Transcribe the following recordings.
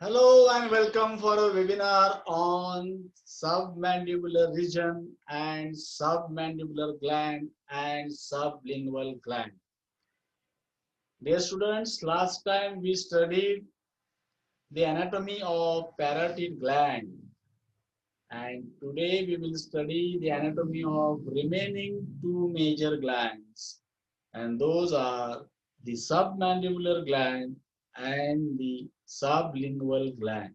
Hello and welcome for a webinar on submandibular region and submandibular gland and sublingual gland. Dear students, last time we studied the anatomy of parotid gland, and today we will study the anatomy of remaining two major glands, and those are the submandibular gland and the sublingual gland.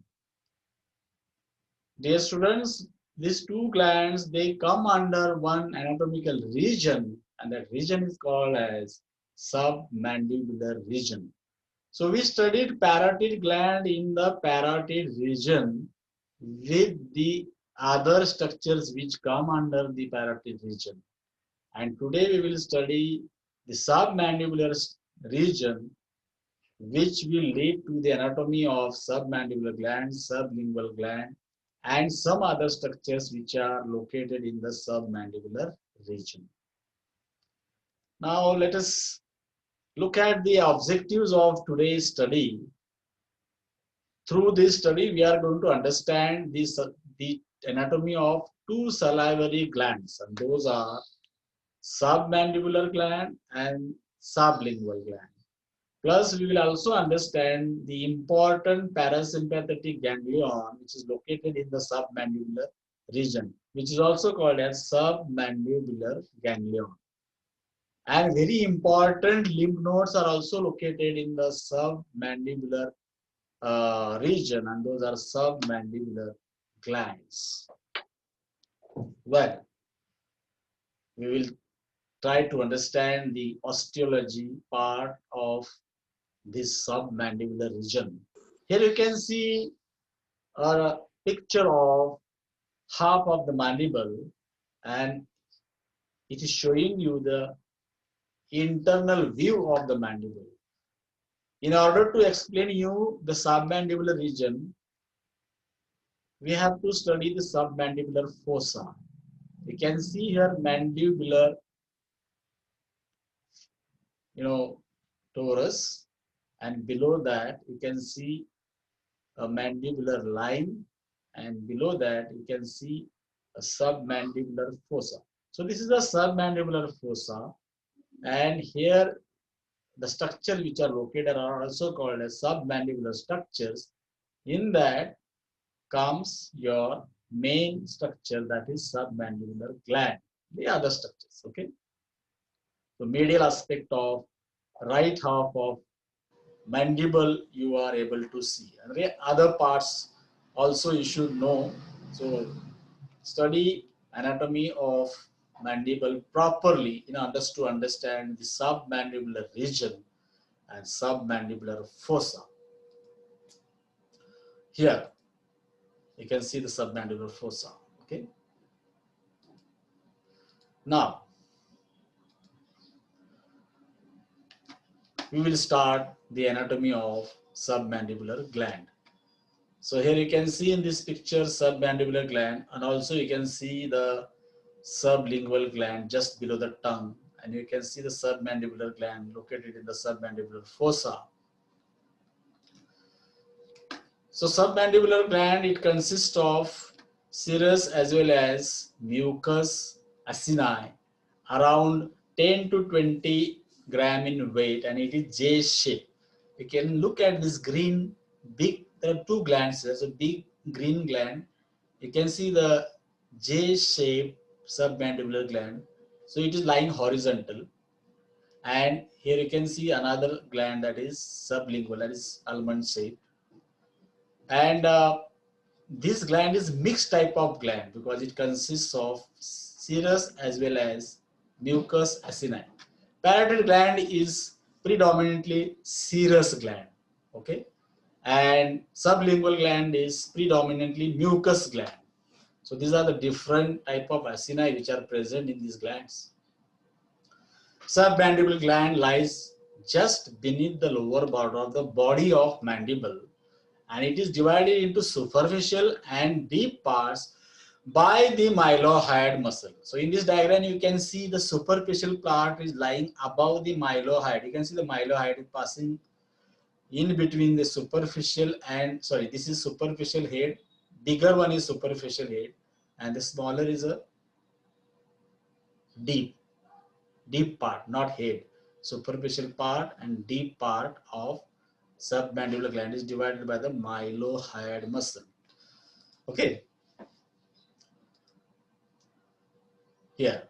Dear students, these two glands, they come under one anatomical region, and that region is called as submandibular region. So we studied parotid gland in the parotid region with the other structures which come under the parotid region. And today we will study the submandibular region, which will lead to the anatomy of submandibular gland, sublingual gland, and some other structures which are located in the submandibular region. Now let us look at the objectives of today's study. Through this study, we are going to understand the anatomy of two salivary glands, and those are submandibular gland and sublingual gland. Plus, we will also understand the important parasympathetic ganglion, which is located in the submandibular region, which is also called as submandibular ganglion. And very important lymph nodes are also located in the submandibular region, and those are submandibular glands. Well, we will try to understand the osteology part of this submandibular region. Here you can see a picture of half of the mandible, and it is showing you the internal view of the mandible. In order to explain you the submandibular region, we have to study the submandibular fossa. You can see here mandibular, torus, and below that you can see a mandibular line, and below that you can see a submandibular fossa. So this is a submandibular fossa, and here the structures which are located are also called as submandibular structures. In that comes your main structure, that is submandibular gland, the other structures. Okay, the medial aspect of right half of mandible you are able to see, and the other parts also you should know. So study anatomy of mandible properly in order to understand the submandibular region and submandibular fossa. Here you can see the submandibular fossa. Okay, now we will start the anatomy of submandibular gland. So here you can see in this picture submandibular gland, and also you can see the sublingual gland just below the tongue, and you can see the submandibular gland located in the submandibular fossa. So submandibular gland, it consists of serous as well as mucus acini, around 10 to 20 gram in weight, and it is J-shaped. You can look at this green big, there are two glands. There's a big green gland. You can see the J-shaped submandibular gland. So it is lying horizontal. And here you can see another gland that is sublingual, that is almond shaped. And this gland is mixed type of gland because it consists of serous as well as mucus acini. Parotid gland is predominantly serous gland, okay, and sublingual gland is predominantly mucus gland. So these are the different type of acini which are present in these glands. Submandibular gland lies just beneath the lower border of the body of mandible, and it is divided into superficial and deep parts by the mylohyoid muscle. So in this diagram you can see the superficial part is lying above the mylohyoid. You can see the mylohyoid is passing in between the superficial and, sorry, this is superficial head, bigger one is superficial head, and the smaller is a deep part, not head. Superficial part and deep part of submandibular gland is divided by the mylohyoid muscle. Okay, here.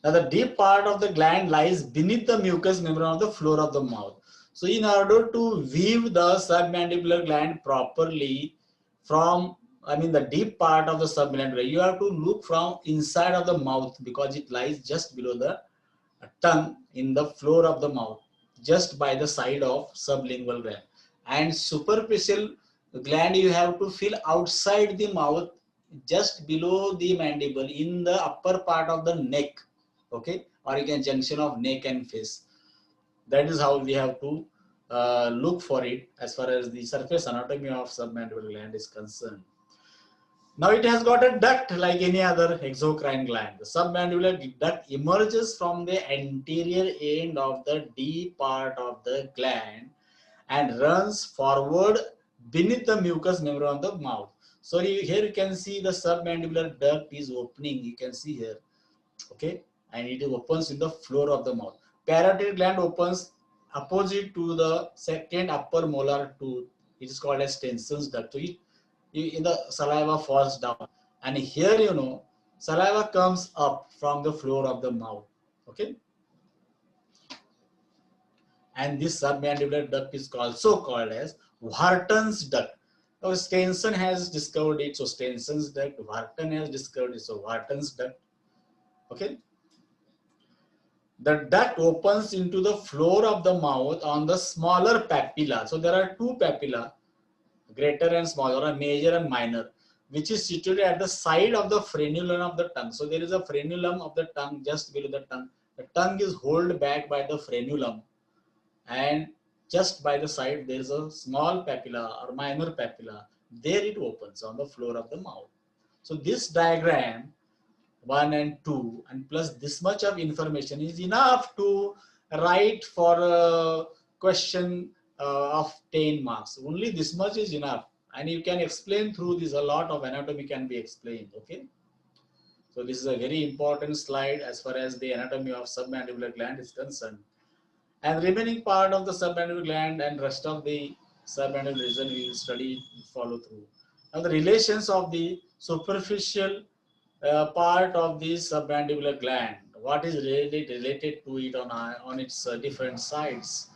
Now the deep part of the gland lies beneath the mucous membrane of the floor of the mouth. So in order to view the submandibular gland properly from, the deep part of the submandibular, you have to look from inside of the mouth because it lies just below the tongue in the floor of the mouth, just by the side of sublingual gland. And superficial gland you have to feel outside the mouth, just below the mandible, in the upper part of the neck. Okay, or you can junction of neck and face. That is how we have to look for it as far as the surface anatomy of submandibular gland is concerned. Now it has got a duct like any other exocrine gland. The submandibular duct emerges from the anterior end of the deep part of the gland and runs forward beneath the mucous membrane of the mouth. So here you can see the submandibular duct is opening. You can see here, okay, and it opens in the floor of the mouth. Parotid gland opens opposite to the second upper molar tooth. It is called as Stenson's duct. So in the saliva falls down, and here saliva comes up from the floor of the mouth. Okay, and this submandibular duct is also called as Wharton's duct. Now Stenson has discovered it, so Stenson's duct. Wharton has discovered it, so Wharton's duct. Okay. The duct opens into the floor of the mouth on the smaller papilla. So there are two papilla, greater and smaller, or major and minor, which is situated at the side of the frenulum of the tongue. So there is a frenulum of the tongue just below the tongue. The tongue is held back by the frenulum, and just by the side there is a small papilla or minor papilla. There it opens on the floor of the mouth. So this diagram 1 and 2 and plus this much of information is enough to write for a question of 10 marks. Only this much is enough, and you can explain through this. A lot of anatomy can be explained. Okay, so this is a very important slide as far as the anatomy of submandibular gland is concerned, and remaining part of the submandibular gland and rest of the submandibular region we will study, follow through. Now the relations of the superficial part of the submandibular gland. What is really related to it on its different sides?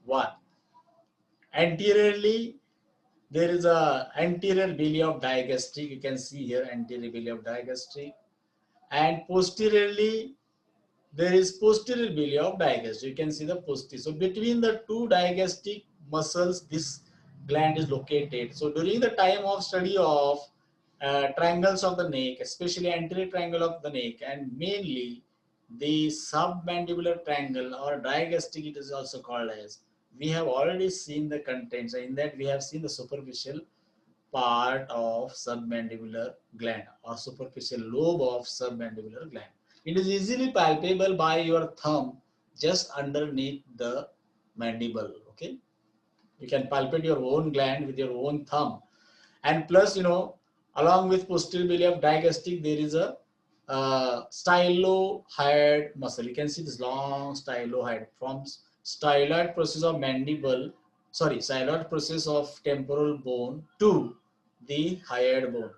One, anteriorly there is a anterior villi of digastric. You can see here anterior villi of digastric, and posteriorly there is posterior villi of digastric. You can see the posterior. So between the two digastric muscles, this gland is located. So during the time of study of triangles of the neck, especially anterior triangle of the neck, and mainly the submandibular triangle or digastric, it is also called as, we have already seen the contents. In that we have seen the superficial part of submandibular gland or superficial lobe of submandibular gland. It is easily palpable by your thumb just underneath the mandible. Okay, you can palpate your own gland with your own thumb, and plus along with posterior villi of digastric there is a stylohyoid muscle. You can see this long stylohyoid from styloid process of mandible, sorry, styloid process of temporal bone to the hyoid bone.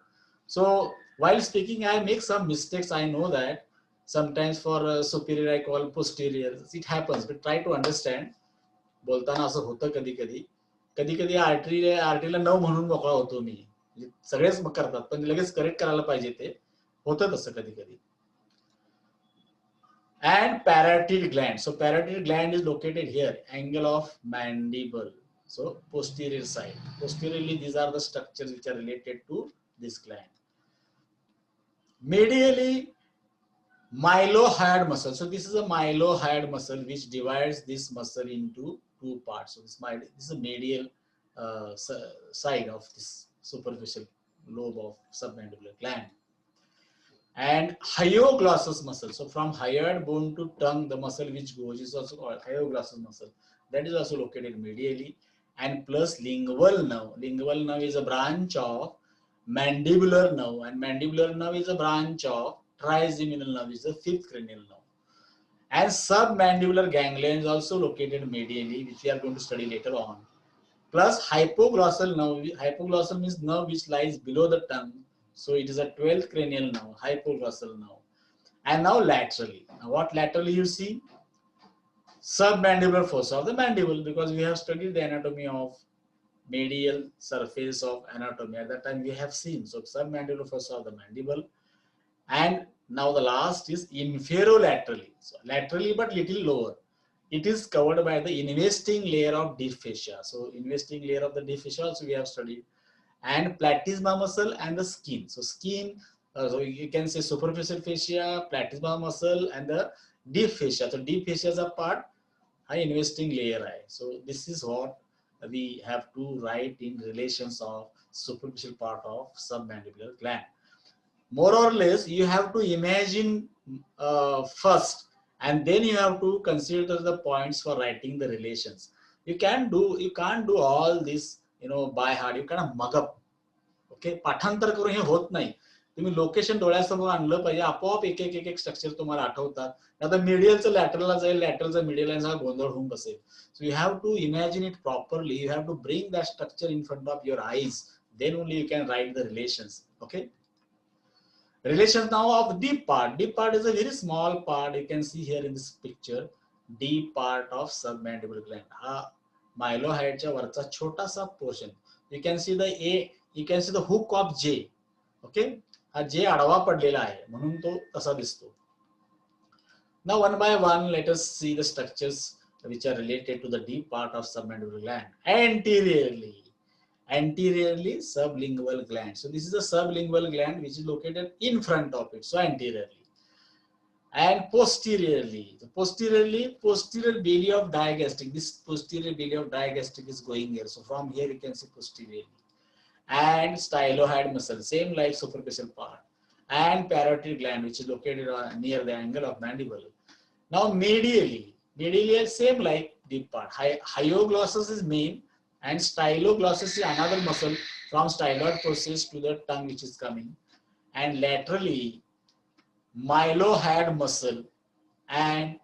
So while speaking I make some mistakes. I know that sometimes for superior I call posterior. It happens, but try to understand. बोलताना असं होतं कधी कधी, कधी कधी आर्टरीला न म्हणून मोकळा होतो मी. सगळेच करतात पण लगेच करेक्ट करायला पाहिजे, ते होतं तसं कधी कधी. And parotid gland. So parotid gland is located here, angle of mandible. So posterior side. Posteriorly, these are the structures which are related to this gland. Medially, mylohyoid muscle. So this is a mylohyoid muscle which divides this muscle into two parts. So this is a medial side of this superficial lobe of submandibular gland. and hyoglossus muscle. So from hyoid bone to tongue, the muscle which goes is also called hyoglossus muscle. That is also located medially, and plus lingual nerve. Lingual nerve is a branch of mandibular nerve, and mandibular nerve is a branch of trigeminal nerve, is the fifth cranial nerve. And submandibular ganglion is also located medially, which we are going to study later on. Plus hypoglossal nerve. Hypoglossal means nerve which lies below the tongue. So it is a 12th cranial nerve, hypoglossal nerve. And now laterally. Now what laterally you see? Submandibular fossa of the mandible, because we have studied the anatomy of medial surface of anatomy. At that time we have seen. So submandibular fossa of the mandible. And now the last is inferolaterally. So laterally but little lower. It is covered by the investing layer of deep fascia. So investing layer of the deep fascia also we have studied. And platysma muscle and the skin. So skin, so you can say superficial fascia, platysma muscle and the deep fascia. So deep fascia is a part, high investing layer. So this is what we have to write in relations of superficial part of submandibular gland. More or less you have to imagine first, and then you have to consider the points for writing the relations. You can't do all this by heart. You kind of mug up. Okay, पाठांतर करून हे होत नाही. तुम्ही location डोळ्यासमोर आणलं पाहिजे, आपोआप एक एक एक एक स्ट्रक्चर तुम्हाला आठवतात. आता मीडियलचं लॅटरलला जाईल, लॅटरलचं मीडियल सगळा गोंधळ होऊन बसेल. So you have to imagine it properly. You have to bring that structure in front of your eyes. Then only you can write the relations. Okay, relations now of deep part. Deep part is a very small part. You can see here in this picture, deep part of submandibular gland. हा मायलोहाइडच्या वरचा छोटासा portion. You can see the A. You can see the hook of J. Okay, हा J आडवा पडलेला आहे म्हणून तो तसा दिसतो. Now one by one, let us see the structures which are related to the deep part of submandibular gland. Anteriorly sublingual gland. So this is a sublingual gland which is located in front of it, so anteriorly. And posteriorly, posterior belly of digastric. This posterior belly of digastric is going here. So from here you can see posteriorly. And styloid muscle, same like superficial part. And parotid gland, which is located near the angle of mandible. Now medially same like deep part. Hyoglossus is main, and styloglossus is another muscle from styloid process to the tongue which is coming. And laterally, mylohyoid muscle and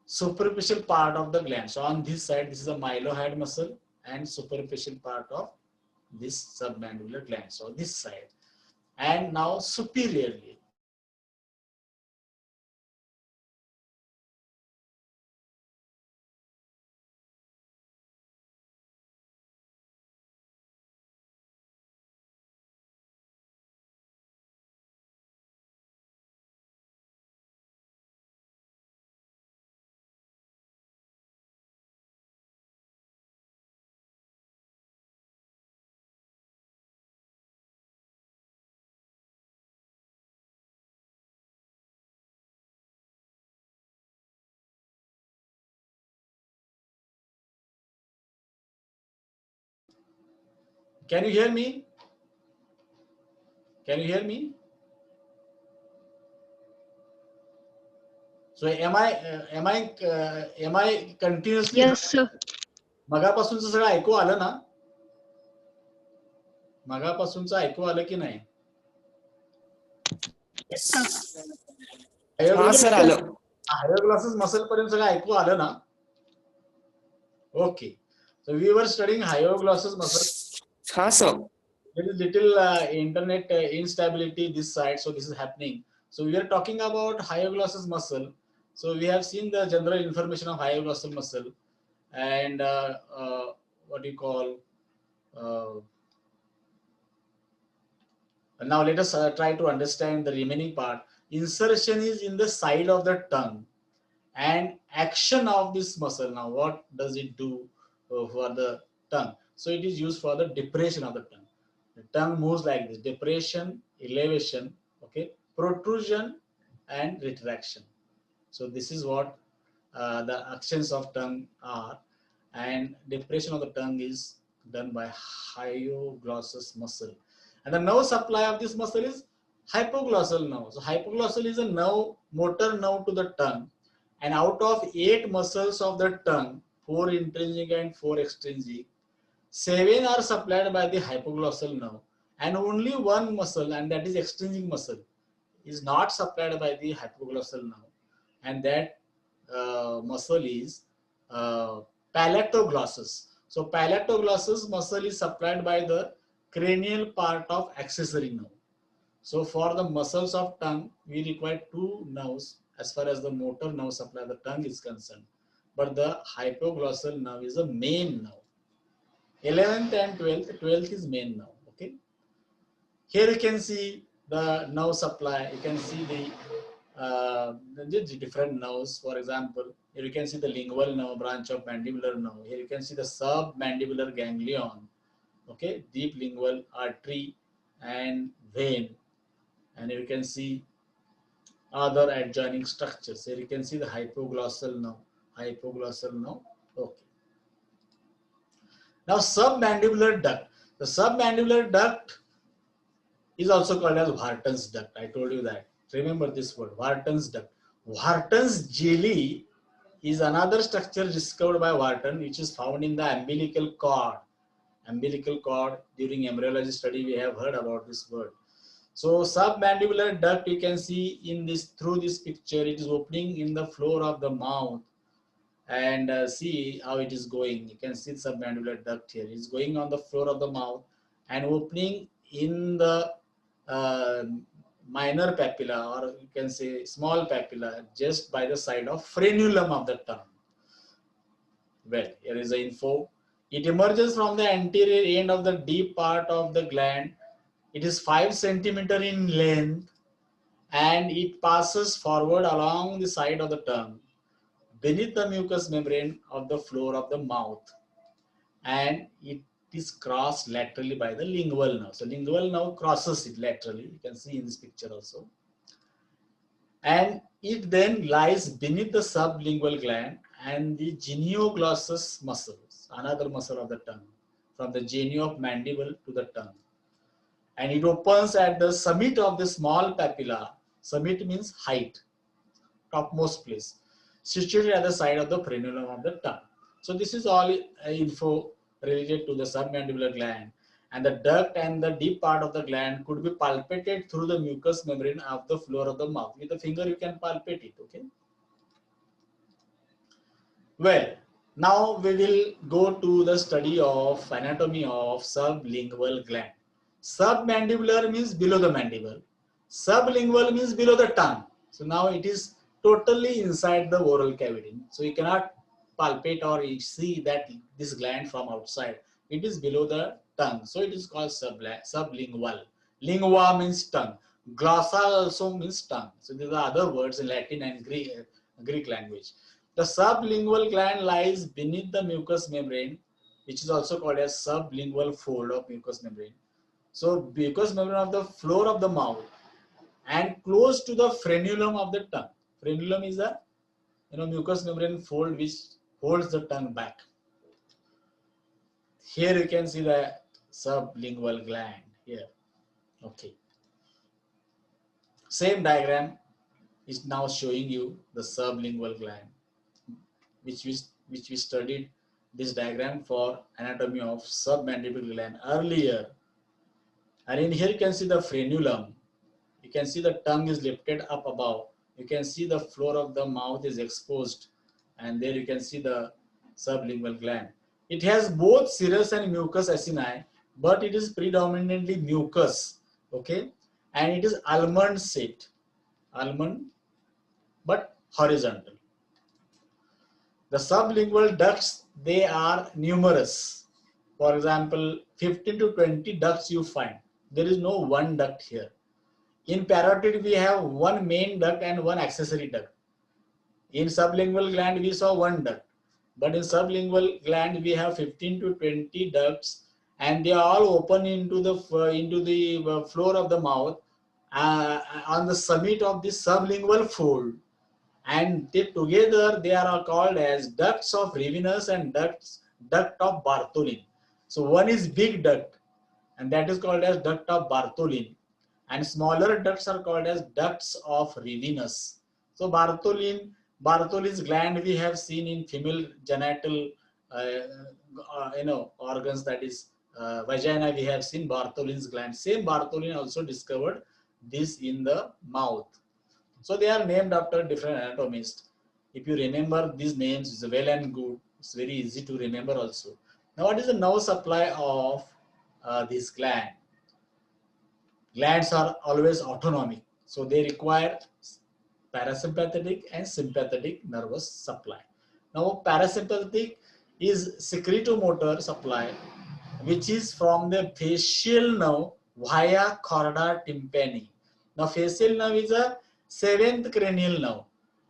superficial part of the gland. So on this side, this is a mylohyoid muscle and superficial part of this submandibular gland. So this side. And now superiorly. Can you hear me? Can you hear me? So am I continuously? Yes, sir. मगापासूनचं सगळं ऐकू आलं ना? मगापासूनचं ऐकू आलं की नाही? हा sir आलं. हायोग्लॉसस मसल पर्यंत सगळं ऐकू आलं ना? Okay. So we were studying hyoglossus muscle. हा sir. There is little internet instability this side, so this is happening. So we are talking about hyoglossus muscle. So we have seen the general information of hyoglossus muscle, and what do you call? Now let us try to understand the remaining part. Insertion is in the side of the tongue, and action of this muscle. Now what does it do for the tongue? So it is used for the depression of the tongue. The tongue moves like this: depression, elevation, okay, protrusion, and retraction. So this is what the actions of tongue are, and depression of the tongue is done by hyoglossus muscle. And the nerve supply of this muscle is Hypoglossal nerve. So hypoglossal is a nerve, motor nerve to the tongue, and out of 8 muscles of the tongue, 4 intrinsic and 4 extrinsic, 7 are supplied by the hypoglossal nerve, and only one muscle, and that is extrinsic muscle, is not supplied by the hypoglossal nerve, and that muscle is uh, palatoglossus. So palatoglossus muscle is supplied by the cranial part of accessory nerve. So for the muscles of tongue, we require 2 nerves as far as the motor nerve supply the tongue is concerned. But the hypoglossal nerve is a main nerve. 11th and 12th is main nerve. Okay. Here you can see the nerve supply. You can see the different nerves. For example, here you can see the lingual nerve branch of mandibular nerve. Here you can see the submandibular ganglion. Okay, deep lingual artery and vein. And you can see other adjoining structures. Here you can see the hypoglossal nerve. Hypoglossal nerve. Okay. Now submandibular duct. The submandibular duct is also called as Wharton's duct. I told you that. Remember this word, Wharton's duct. Wharton's jelly is another structure discovered by Wharton, which is found in the umbilical cord. Umbilical cord, during embryology study, we have heard about this word. So submandibular duct, you can see in this, through this picture, it is opening in the floor of the mouth, and see how it is going. You can see the submandibular duct here. It's going on the floor of the mouth and opening in the uh, minor papilla, or you can say small papilla, just by the side of frenulum of the tongue. Well, here is the info. It emerges from the anterior end of the deep part of the gland. It is 5 centimeter in length, and it passes forward along the side of the tongue beneath the mucous membrane of the floor of the mouth, and it is crossed laterally by the lingual nerve. So lingual nerve crosses it laterally. You can see in this picture also. And it then lies beneath the sublingual gland and the genioglossus muscles, another muscle of the tongue, from the genio of mandible to the tongue. And it opens at the summit of the small papilla. Summit means height, topmost place, situated at the side of the frenulum of the tongue. So this is all info related to the submandibular gland. And the duct and the deep part of the gland could be palpated through the mucous membrane of the floor of the mouth. With the finger you can palpate it, okay? Well, now we will go to the study of anatomy of sublingual gland. Submandibular means below the mandible. Sublingual means below the tongue. So now it is totally inside the oral cavity. So you cannot palpate or see that this gland from outside. It is below the tongue. So it is called sublingual. Lingua means tongue. Glossa also means tongue. So these are other words in Latin and Greek language. The sublingual gland lies beneath the mucous membrane, which is also called as sublingual fold of mucous membrane. So mucous membrane of the floor of the mouth and close to the frenulum of the tongue. Frenulum is a mucous membrane fold which holds the tongue back. Here you can see the sublingual gland here. Okay. Same diagram is now showing you the sublingual gland, which we studied this diagram for anatomy of submandibular gland earlier. And in here you can see the frenulum. You can see the tongue is lifted up above. You can see the floor of the mouth is exposed, and there you can see the sublingual gland. It has both serous and mucous acini, but it is predominantly mucus, okay? And it is almond shaped, almond, but horizontal. The sublingual ducts, they are numerous. For example, 15 to 20 ducts you find. There is no one duct here. In parotid, we have one main duct and one accessory duct. In sublingual gland, we saw one duct. But in sublingual gland, we have 15 to 20 ducts, and they are all open into the floor of the mouth on the summit of the sublingual fold. And together they are called as ducts of Rivinus and duct of Bartholin. So one is big duct, and that is called as duct of Bartholin. and smaller ducts are called as ducts of Rivinus. So Bartholin's gland we have seen in female genital organs, that is vagina. We have seen Bartholin's gland. Same Bartholin also discovered this in the mouth. So they are named after different anatomists. If you remember these names, it's well and good. It's very easy to remember also. Now, what is the nerve supply of this gland? Glands are always autonomic, so they require parasympathetic and sympathetic nervous supply. Now, parasympathetic is secretomotor supply, which is from the facial nerve via chorda tympani. Now, facial nerve is a seventh cranial nerve,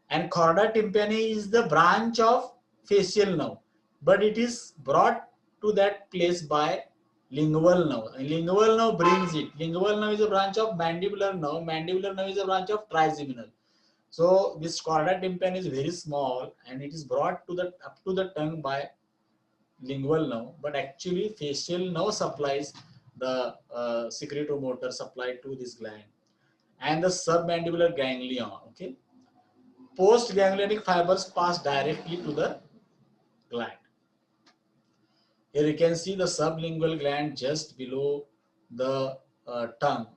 and chorda tympani is the branch of facial nerve, but it is brought to that place by lingual nerve. And lingual nerve brings it. Lingual nerve is a branch of mandibular nerve. Mandibular nerve is a branch of trigeminal. So this chorda tympani is very small, and it is brought to the up to the tongue by lingual nerve, but actually facial nerve supplies the secretomotor supply to this gland, and the submandibular ganglion. Okay, postganglionic fibers pass directly to the gland. Here you can see the sublingual gland just below the tongue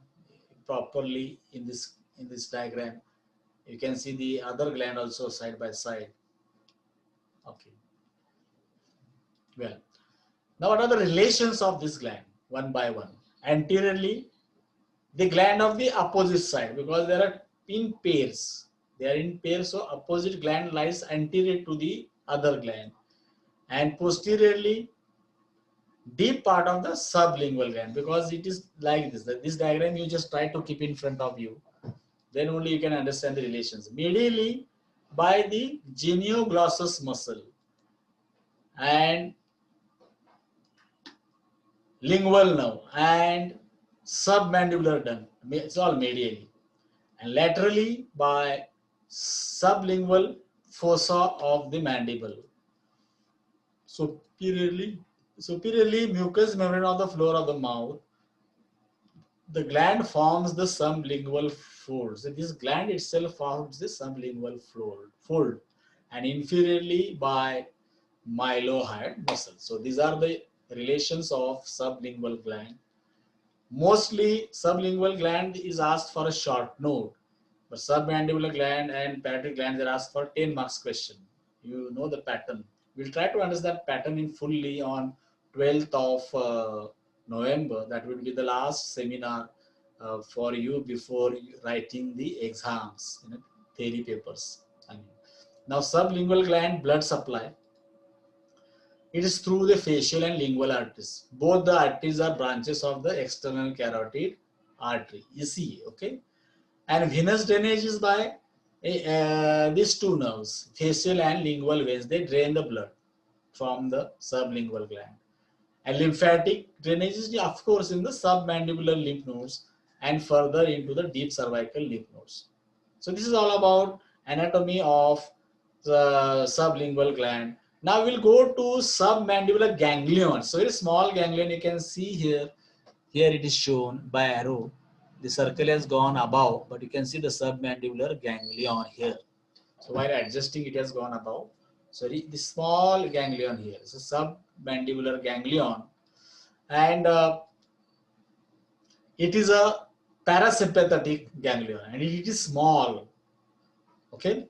properly in this diagram. You can see the other gland also side by side. Okay. Well, now what are the relations of this gland? One by one. Anteriorly, the gland of the opposite side, because there are in pairs. They are in pairs, so opposite gland lies anterior to the other gland. And posteriorly, deep part of the sublingual gland, because it is like this. This diagram you just try to keep in front of you. Then only you can understand the relations. Medially, by the genioglossus muscle and lingual nerve and submandibular tongue. It's all medially. And laterally by sublingual fossa of the mandible. Superiorly, mucous membrane of the floor of the mouth. The gland forms the sublingual fold. So this gland itself forms the sublingual fold. And inferiorly by mylohyoid muscle. So these are the relations of sublingual gland. Mostly sublingual gland is asked for a short note, but submandibular gland and parotid gland are asked for 10 marks question. You know the pattern. We'll try to understand pattern in fully on 12th of November. That will be the last seminar for you before writing the exams, theory papers. Now sublingual gland blood supply. It is through the facial and lingual arteries. Both the arteries are branches of the external carotid artery, ECA, okay? And venous drainage is by these two nerves, facial and lingual veins. They drain the blood from the sublingual gland. And lymphatic drainage is, of course, in the submandibular lymph nodes and further into the deep cervical lymph nodes. So this is all about anatomy of the sublingual gland. Now we'll go to submandibular ganglion. So very small ganglion you can see here. Here it is shown by arrow. The circle has gone above, but you can see the submandibular ganglion here. So while adjusting, it has gone above. Sorry, the small ganglion here. So submandibular ganglion, and it is a parasympathetic ganglion, and it is small. Okay,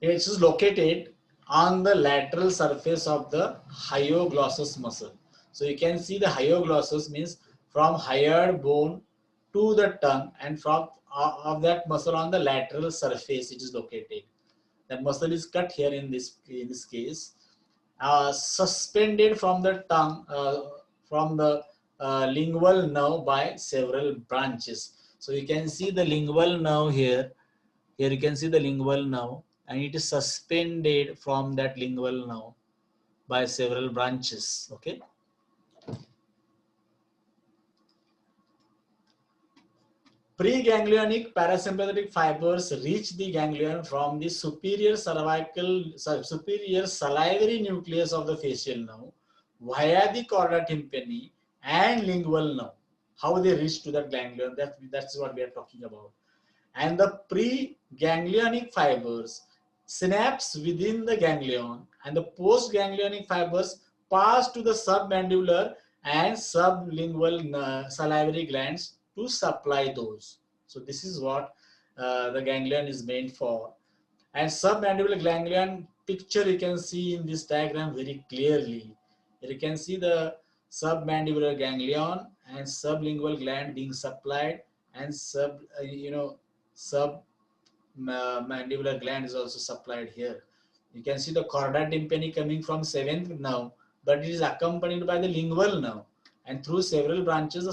it is located on the lateral surface of the hyoglossus muscle. So you can see the hyoglossus means from hyoid bone to the tongue, and from of that muscle on the lateral surface it is located. That muscle is cut here in this case, suspended from the tongue, from the lingual nerve by several branches. So you can see the lingual nerve here. Here you can see the lingual nerve, and it is suspended from that lingual nerve by several branches. Okay. Preganglionic parasympathetic fibers reach the ganglion from the superior salivary nucleus of the facial nerve via the chorda tympani and lingual nerve. how they reach to that ganglion. That's what we are talking about. And the pre-ganglionic fibers synapse within the ganglion, and the post-ganglionic fibers pass to the submandibular and sublingual salivary glands to supply those. So this is what the ganglion is meant for. And submandibular ganglion picture you can see in this diagram very clearly. You can see the submandibular ganglion and sublingual gland being supplied, and submandibular gland is also supplied here. You can see the chorda tympani coming from seventh nerve, but it is accompanied by the lingual nerve, and through several branches the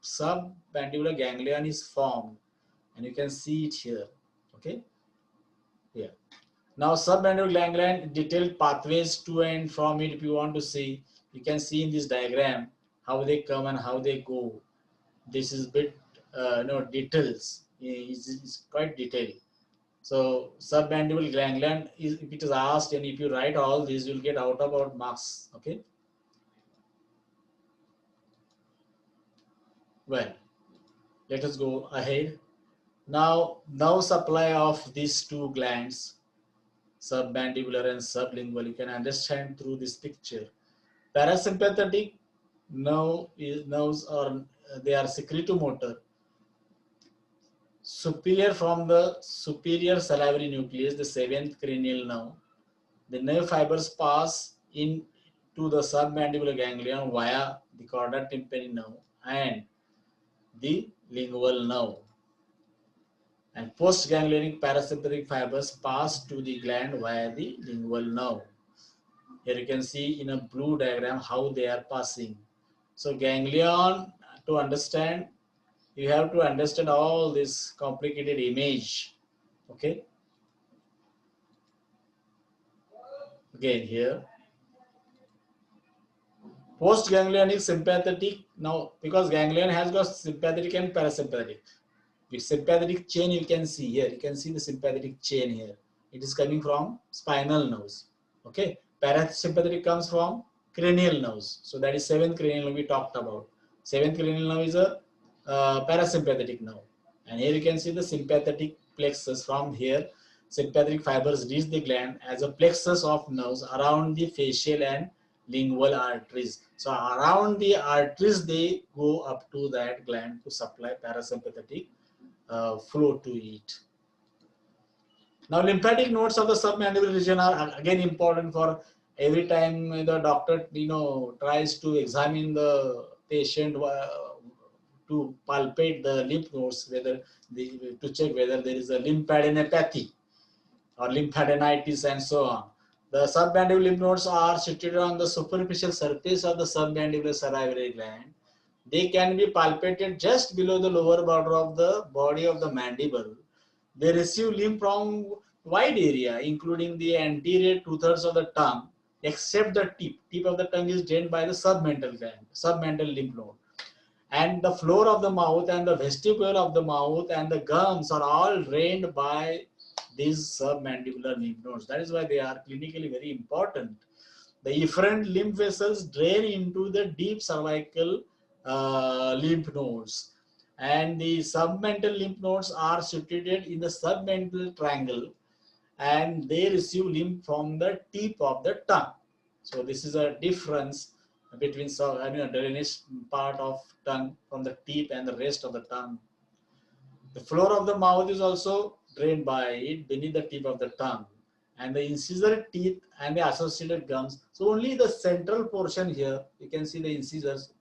submandibular ganglion is formed, and you can see it here. Okay, yeah. Now submandibular ganglion detailed pathways to and from it. If you want to see, you can see in this diagram how they come and how they go. This is bit details. It's quite detailed. So submandibular ganglion is, if it is asked and if you write all these, you'll get out about marks. Okay. Well, let us go ahead. Now supply of these two glands, submandibular and sublingual, you can understand through this picture. Parasympathetic nerves are they are secretomotor. Superior from the superior salivary nucleus, the seventh cranial nerve. The nerve fibers pass into the submandibular ganglion via the chorda tympani nerve and the lingual nerve. And postganglionic parasympathetic fibers pass to the gland via the lingual nerve. Here you can see in a blue diagram how they are passing. So ganglion, to understand, you have to understand all this complicated image. Okay. Again here. Postganglionic sympathetic. Now, because ganglion has got sympathetic and parasympathetic. With sympathetic chain, you can see here. You can see the sympathetic chain here. It is coming from spinal nerves. Okay. Parasympathetic comes from cranial nerves. So that is seventh cranial nerve we talked about. Seventh cranial nerve is a parasympathetic nerve. And here you can see the sympathetic plexus. From here, sympathetic fibers reach the gland as a plexus of nerves around the facial and lingual arteries. So around the arteries, they go up to that gland to supply parasympathetic flow to it. Now, lymphatic nodes of the submandibular region are again important for every time the doctor tries to examine the patient to palpate the lymph nodes, to check whether there is a lymphadenopathy or lymphadenitis and so on. The submandibular lymph nodes are situated on the superficial surface of the submandibular salivary gland. They can be palpated just below the lower border of the body of the mandible. They receive lymph from wide area, including the anterior 2/3 of the tongue, except the tip. Tip of the tongue is drained by the submental gland, submental lymph node. And the floor of the mouth and the vestibule of the mouth and the gums are all drained by these submandibular lymph nodes. That is why they are clinically very important. The efferent lymph vessels drain into the deep cervical lymph nodes, and the submental lymph nodes are situated in the submental triangle, and they receive lymph from the tip of the tongue. So this is a difference between drainage part of tongue from the tip and the rest of the tongue. The floor of the mouth is also drained by it beneath the tip of the tongue, and the incisor teeth and the associated gums. So only the central portion here, you can see the incisors,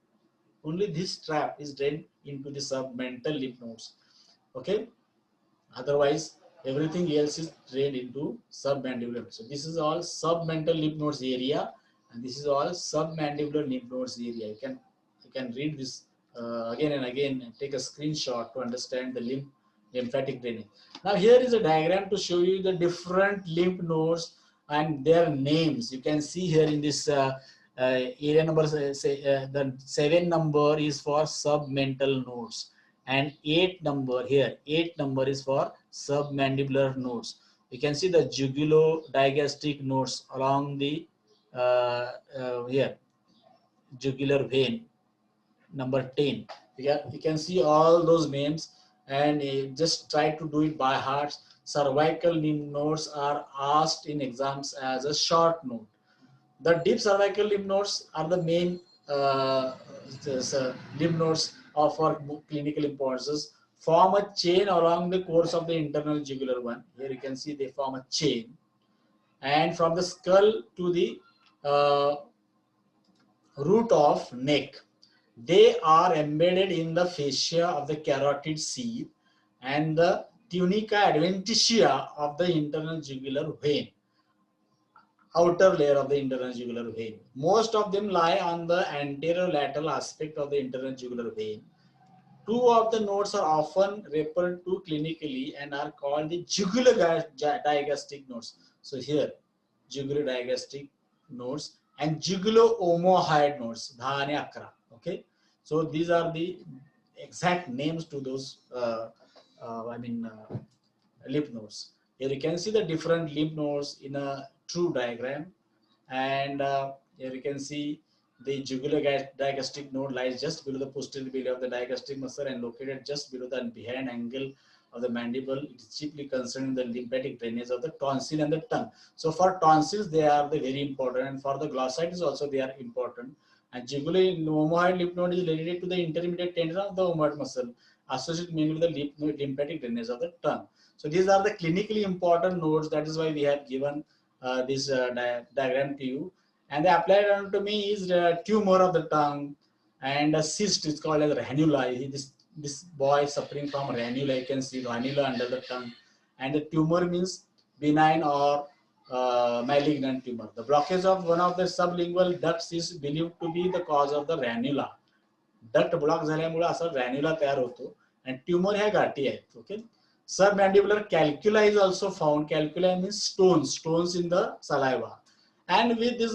only this trap is drained into the submental lymph nodes. Okay. Otherwise, everything else is drained into submandibular. So this is all submental lymph nodes area, and this is all submandibular lymph nodes area. You can read this again and again and take a screenshot to understand the lymphatic drainage. Now here is a diagram to show you the different lymph nodes and their names. You can see here in this area number, the 7 number is for submental nodes, and 8 number here, 8 number is for submandibular nodes. You can see the jugulo-digastric nodes along the here, jugular vein, number 10. You can see all those names, and just try to do it by heart. Cervical lymph nodes are asked in exams as a short note. The deep cervical lymph nodes are the main lymph nodes of our clinical importance. Form a chain along the course of the internal jugular vein. Here you can see they form a chain, and from the skull to the uh, root of neck. They are embedded in the fascia of the carotid sheath and the tunica adventitia of the internal jugular vein, outer layer of the internal jugular vein. Most of them lie on the anterior lateral aspect of the internal jugular vein. Two of the nodes are often referred to clinically and are called the jugular digastric nodes. So here, jugular digastric nodes and jugulo-omohyoid nodes, 10 and 11. Okay, so these are the exact names to those. Lymph nodes. Here you can see the different lymph nodes in a true diagram, and here you can see the jugular digastric node lies just below the posterior belly of the digastric muscle and located just below the behind angle of the mandible. It is chiefly concerned in the lymphatic drainage of the tonsil and the tongue. So for tonsils, they are the very important, and for the glossitis also they are important. And jugulo-omohyoid lymph node is related to the intermediate tendon of the omohyoid muscle, associated mainly with the lymphatic drainage of the tongue. So these are the clinically important nodes. That is why we have given this diagram to you. And the applied anatomy is tumor of the tongue, and a cyst is called as ranula. This boy is suffering from ranula. You can see ranula under the tongue, and the tumor means benign or malignant tumor. The blockage of one of the sublingual ducts is believed to be the cause of the ranula. Duct block झाल्यामुळे असा रॅन्युला तयार होतो आणि tumour ह्या गाठी आहेत. Okay. Submandibular calculi is also found. Calculi means stones in the saliva. And with this